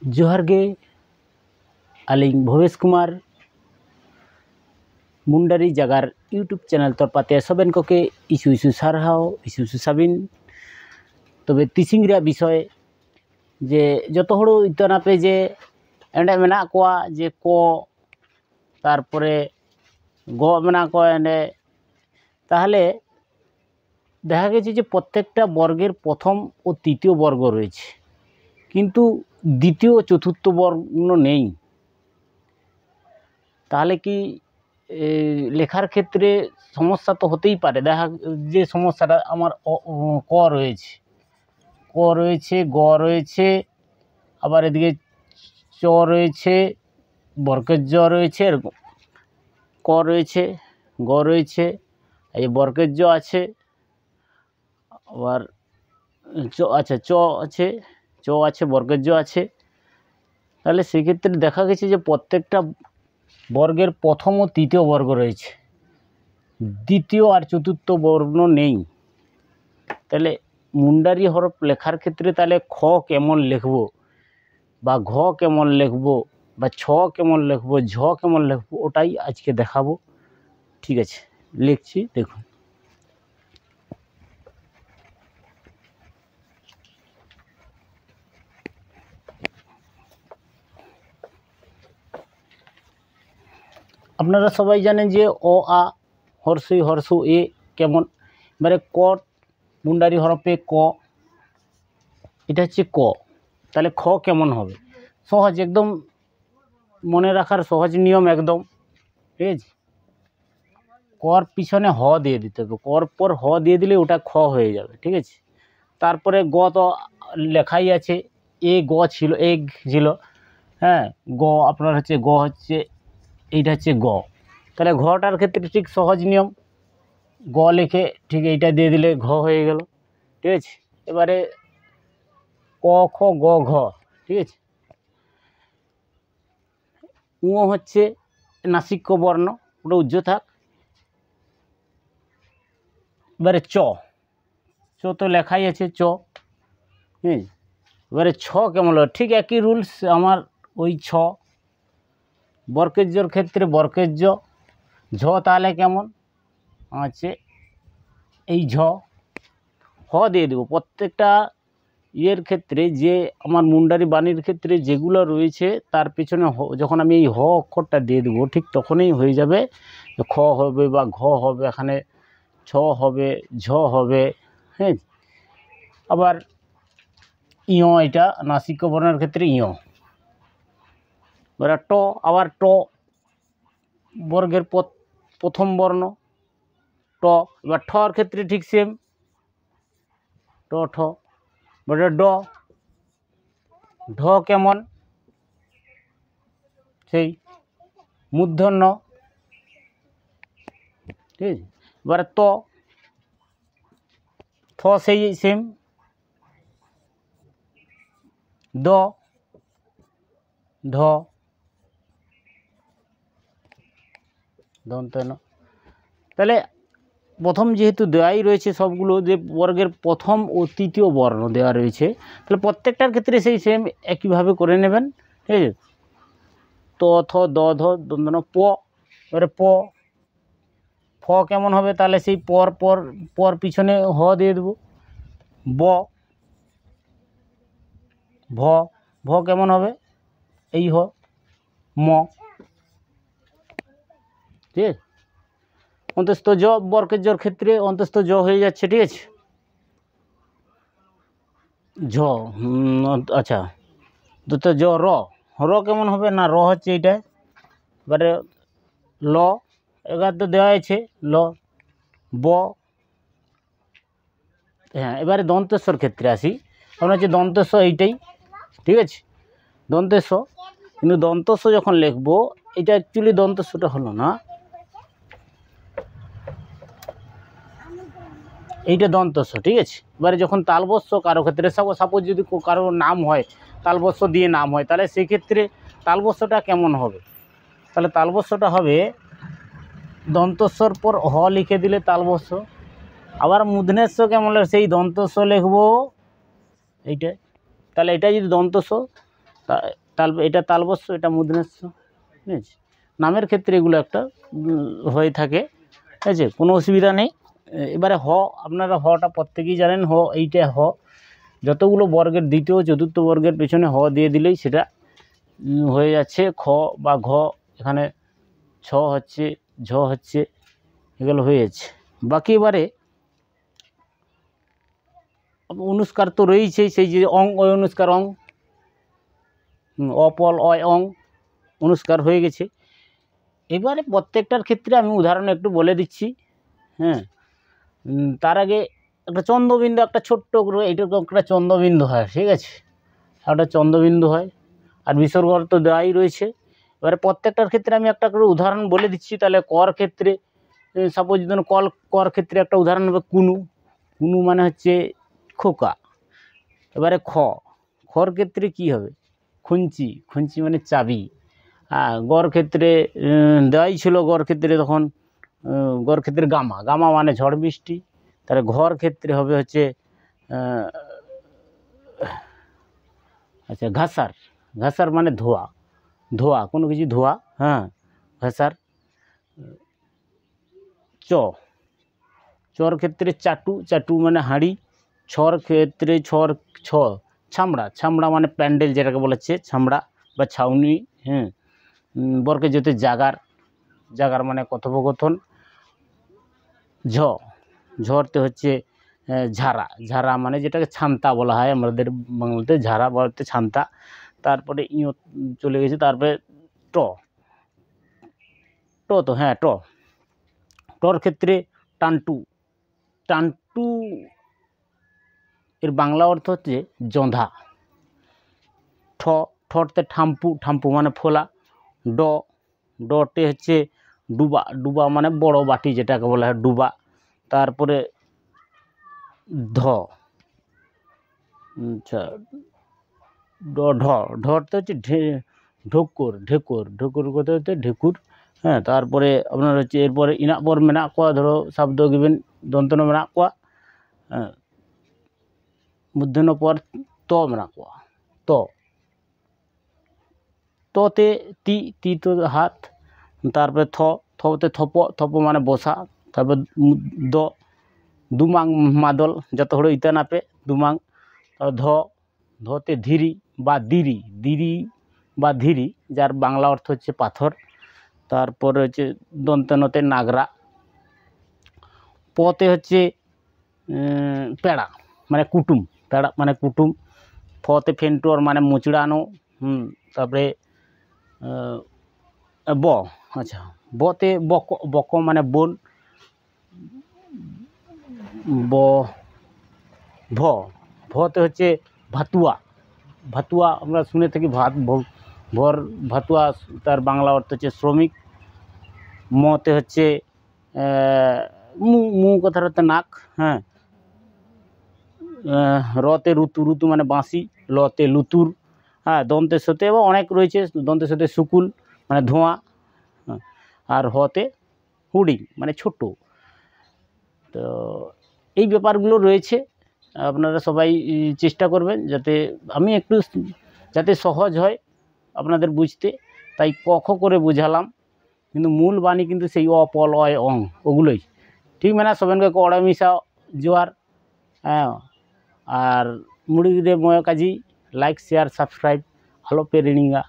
जोहार गे आलिंग भवेश कुमार मुंडारी जगार YouTube channel तरपाते सबेन को के इशु इशु सारहाव इशु साबिन तबे तिसिंग रे विषय जे जतो हड़ो इतना पे जे एंडे मेना कोआ जे को तारपरे गो मेना को एंडे ताहले দেখা গেছে যে প্রত্যেকটা বর্গের প্রথম ও তৃতীয় বর্গ রয়েছে কিন্তু দ্বিতীয় ও চতুর্থ বর্ণ নেই। তাহলে কি লেখার ক্ষেত্রে সমস্যা তো হতেই পারে। দেখা যে সমস্যাটা আমার ক রয়েছে, ক রয়েছে, গ রয়েছে, আবার এদিকে চ রয়েছে, বর্গের জ রয়েছে, এরকম ক রয়েছে, গ রয়েছে, এই বর্গের জ আছে, আবার আচ্ছা চ আছে, চ আছে, বর্গের জ আছে। তাহলে সেক্ষেত্রে দেখা গেছে যে প্রত্যেকটা বর্গের প্রথম ও তৃতীয় বর্গ রয়েছে, দ্বিতীয় আর চতুর্থ বর্ণ নেই। তাহলে মুন্ডারি হরফ লেখার ক্ষেত্রে তাহলে খ কেমন লিখব বা ঘ কেমন লিখব বা ছ কেমন লিখব, ঝ কেমন লিখব, ওটাই আজকে দেখাবো। ঠিক আছে, লিখছি, দেখুন। আপনারা সবাই জানেন যে অ আ হর্ষই হর্ষ এ কেমন, এবারে ক মুন্ডারি হরফে ক, এটা হচ্ছে ক। তাহলে খ কেমন হবে? সহজ, একদম মনে রাখার সহজ নিয়ম একদম। ঠিক আছে, কর পিছনে হ দিয়ে দিতে হবে, কর পর হ দিয়ে দিলে ওটা খ হয়ে যাবে। ঠিক আছে, তারপরে গ তো লেখাই আছে, এ গ ছিল, এগ ছিল, হ্যাঁ, গ আপনার হচ্ছে গ হচ্ছে, এইটা হচ্ছে গ। তাহলে ঘটার ক্ষেত্রে ঠিক সহজ নিয়ম, গ লিখে ঠিক এইটা দিয়ে দিলে ঘ হয়ে গেল। ঠিক আছে, এবারে ক খ গ ঘ। ঠিক আছে, উ হচ্ছে নাসিক্য বর্ণ, ওটা উজ্জ্ব থাক। এবারে চ, চ তো লেখাই আছে চ। হুম, এবারে ছ কেমন হলো? ঠিক একই রুলস আমার, ওই ছ। বর্গের জর ক্ষেত্রে বর্গের জ, ঝ তাহলে কেমন আছে? এই ঝ, হ দিয়ে দেবো। প্রত্যেকটা ইয়ের ক্ষেত্রে যে আমার মুন্ডারি বাণীর ক্ষেত্রে যেগুলো রয়েছে তার পেছনে যখন আমি এই হ অক্ষরটা দিয়ে দেবো ঠিক তখনই হয়ে যাবে খ হবে বা ঘ হবে, এখানে ছ হবে, ঝ হবে। হ্যাঁ, আবার ইয়, এটা নাসিক্য বর্ণের ক্ষেত্রে ইয়। এবার ট, আবার ট বর্গের প্রথম বর্ণ ট। এবার ঠর ক্ষেত্রে ঠিক সেম, ট ঠ। এবারে ড, ঢ কেমন? সেই মূর্ধন্য। ঠিক আছে, এবারে ত, থ সেই সেম, দ, ঢ, দন্ত ন। তাহলে প্রথম যেহেতু দেওয়াই রয়েছে সবগুলো, যে বর্গের প্রথম ও তৃতীয় বর্ণ দেওয়া রয়েছে, তাহলে প্রত্যেকটার ক্ষেত্রে সেই সেম একইভাবে করে নেবেন। ঠিক আছে, ত থ দ ধ দন্ত ন প। এবারে প, ফ কেমন হবে? তাহলে সেই পর পর পর পিছনে হ দিয়ে দেবো। ব, ভ, ভ কেমন হবে? এই হ। ম, ঠিক আছে, অন্তস্থ জ, বর্গের জর ক্ষেত্রে অন্তস্থ জ হয়ে যাচ্ছে। ঠিক আছে, ঝ, আচ্ছা দুটো জ, র, র কেমন হবে? না র হচ্ছে এইটা। এবারে ল, এবার তো দেওয়া আছে ল, ব। হ্যাঁ, এবারে দন্তেশ্বর ক্ষেত্রে আসি। আমরা হচ্ছে দন্তেশ্ব এইটাই। ঠিক আছে, দন্তেশ্ব, কিন্তু দন্তস্ব যখন লিখবো, এটা অ্যাকচুয়ালি দন্তস্বটা হলো না, এইটা দন্তস্ব। ঠিক আছে, এবারে যখন তালবস্য কারো ক্ষেত্রে, সাপোজ যদি কারো নাম হয় তালবস্য দিয়ে নাম হয়, তাহলে সেক্ষেত্রে তালবস্যটা কেমন হবে? তাহলে তালবস্যটা হবে দন্তস্বর পর হ লিখে দিলে তালবস্য। আবার মূর্ধন্যস্ব কেমন? সেই দন্তস্ব লিখবো এইটা। তাহলে এটা যদি দন্তস্ব, তাল, এটা তালবস্য, এটা মূর্ধন্যস্ব, ঠিক আছে। নামের ক্ষেত্রে এগুলো একটা হয়ে থাকে, ঠিক আছে, কোনো অসুবিধা নেই। এবারে হ, আপনারা হটা প্রত্যেকেই জানেন, হ এইটা হ, যতগুলো বর্গের দ্বিতীয় চতুর্থ বর্গের পেছনে হ দিয়ে দিলেই সেটা হয়ে যাচ্ছে খ বা ঘ। এখানে ছ হচ্ছে, ঝ হচ্ছে, এগুলো হয়ে যাচ্ছে। বাকি এবারে অনুস্কার তো রয়েছেই, সেই যে অং, অয় অনুস্কার অং, অপল অয় অং, অনুস্কার হয়ে গেছে। এবারে প্রত্যেকটার ক্ষেত্রে আমি উদাহরণ একটু বলে দিচ্ছি, হ্যাঁ। তার আগে একটা চন্দ্রবিন্দু, একটা ছোট্ট করে এইটুকু একটা চন্দ্রবিন্দু হয়, ঠিক আছে, একটা চন্দ্রবিন্দু হয়, আর বিসর্গ তো দেওয়াই রয়েছে। এবারে প্রত্যেকটার ক্ষেত্রে আমি একটা করে উদাহরণ বলে দিচ্ছি। তাহলে কর ক্ষেত্রে সাপোজ ধরুন কর ক্ষেত্রে একটা উদাহরণ হবে কুনু। কুনু মানে হচ্ছে খোকা। এবারে খর ক্ষেত্রে কি হবে? খুঞ্চি। খুঞ্চি মানে চাবি। গড় ক্ষেত্রে দেওয়াই ছিল, গড় ক্ষেত্রে তখন গড় ক্ষেত্রে গামা। গামা মানে ঝড় বৃষ্টি। তাহলে ঘর ক্ষেত্রে হবে হচ্ছে আচ্ছা ঘাসার। ঘাসার মানে ধোয়া, ধোয়া, কোনো কিছু ধোয়া, হ্যাঁ, ঘাসার। চর ক্ষেত্রে চাটু। চাটু মানে হাঁড়ি। ছর ক্ষেত্রে ছ ছামড়া। ছামড়া মানে প্যান্ডেল, যেটাকে বলেছে ছামড়া বা ছাউনি, হ্যাঁ। বরকে যেতে জাগার। জাগার মানে কথোপকথন। ঝড়তে হচ্ছে ঝাড়া। ঝাড়া মানে যেটাকে ছান্তা বলা হয় আমাদের বাংলাতে, ঝাড়া বলতে ছান্তা। তারপরে ইঁ চলে গেছে, তারপরে ট তো হ্যাঁ টর ক্ষেত্রে টান্টু। টান্টু এর বাংলা অর্থ হচ্ছে জঁধা। ঠতে ঠাম্পু। ঠাম্পু মানে ফোলা। ডতে হচ্ছে ডুবা। ডুবা মানে বড় বাটি, যেটাকে বলা হয় ডুবা। তারপরে আচ্ছা ঢতে হচ্ছে ঢোকর। ঢোকর কথা হচ্ছে ঢেকুর, হ্যাঁ। তারপরে আপনার হচ্ছে এরপরে ইনাক পর মেনাক কোয়া, ধরো শব্দ গিবেন দন্তন মেনাক কোয়া, হ্যাঁ। মূর্ধন্য পর ত মেনাক কোয়া। ততে তি তো হাত। তারপরে থতে থপ মানে বসা। তারপর দুমাং মাদল, যত হলো ইতা নাপে দুমাং। ধতে ধীরি বা দিরি বা ধীরি, যার বাংলা অর্থ হচ্ছে পাথর। তারপরে হচ্ছে দন্তনতে নাগরা। পতে হচ্ছে পেড়া মানে কুটুম। পেড়া মানে কুটুম। ফতে ফেন্টুয়ার মানে মুচড়ানো, তারপরে আচ্ছা বতে বক মানে বোন। ভতে হচ্ছে ভাতুয়া। ভাতুয়া আমরা শুনে থাকি ভর ভাতুয়া, তার বাংলা অর্থ হচ্ছে শ্রমিক। মতে হচ্ছে মু কথার হচ্ছে নাক, হ্যাঁ। রতে ঋতু। ঋতু মানে বাঁশি। লতে লুতুর, হ্যাঁ। দন্তের সাথে এবং অনেক রয়েছে, দন্তের সাথে শুকুল মানে ধোঁয়া, আর হতে হুডিং মানে ছোট। তো এই ব্যাপারগুলো রয়েছে। আপনারা সবাই চেষ্টা করবেন যাতে সহজ হয় আপনাদের বুঝতে। তাই ক করে বোঝালাম, কিন্তু মূল বাণী কিন্তু সেই অ পল অয় অং, ওগুলোই ঠিক। মানে সবেনকে কড়া মিশা জোয়ার, হ্যাঁ। আর মুড়ি দে ময় কাজী, লাইক শেয়ার সাবস্ক্রাইব আলো পে রিডিঙ্গা।